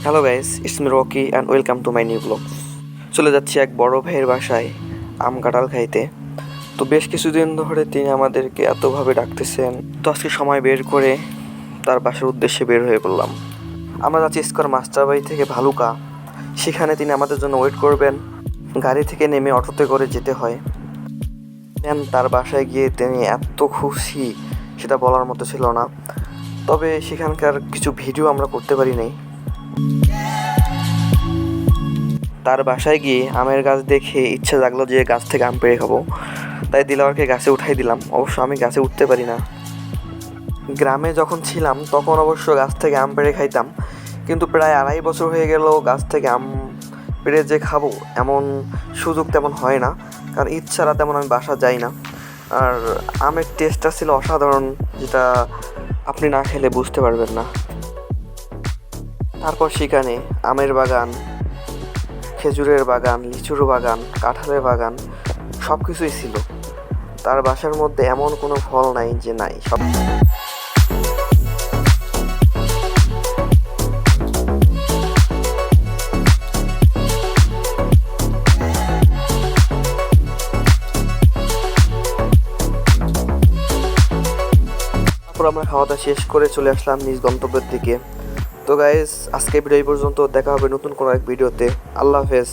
Hello guys, it's me Rocky and welcome to my new blog. চলে যাচ্ছি এক বড় ভাইয়ের বাসায় আম কাঁঠাল খাইতে। তো বেশ কিছুদিন ধরে তিনি আমাদেরকে এতভাবে ডাকতেছেন, তো আজকে সময় বের করে তার বাসার উদ্দেশ্যে বের হয়ে পড়লাম। আমরা যাচ্ছি স্কোয়ার মাস্টার বাড়ি থেকে ভালুকা। সেখানে তিনি আমাদের জন্য ওয়েট করবেন। গাড়ি থেকে নেমে অটোতে করে যেতে হয়। তার বাসায় গিয়ে তিনি এত খুশি, সেটা বলার মতো ছিল না। তবে সেখানকার কিছু ভিডিও আমরা করতে পারি নাই। তার বাসায় গিয়ে আমের গাছ দেখে ইচ্ছা জাগলো যে গাছ থেকে আম পেড়ে খাবো। তাই দিলাওয়ারকে গাছে উঠাই দিলাম। অবশ্য আমি গাছে উঠতে পারি না। গ্রামে যখন ছিলাম তখন অবশ্য গাছ থেকে আম পেড়ে খাইতাম, কিন্তু প্রায় 2.5 বছর হয়ে গেল গাছ থেকে আম পেড়ে যে খাবো এমন সুযোগ তেমন হয় না, কারণ ইচ্ছারা তেমন আমি বাসা যাই না। আর আমের টেস্টটা ছিল অসাধারণ, যেটা আপনি না খেলে বুঝতে পারবেন না। তারপর সেখানে আমের বাগান, খেজুরের বাগান, লিচুর বাগান, কাঁঠালের বাগান সব কিছুই ছিল। তার বাসার মধ্যে এমন কোনো ফল নাই যে নাই, সব। তারপর আমরা খাওয়া দাওয়া শেষ করে চলে আসলাম নিজ গন্তব্যের দিকে। তো গাইস, আজকে ভিডিও এই পর্যন্ত। দেখা হবে নতুন কোনো এক ভিডিওতে। আল্লাহ হাফেজ।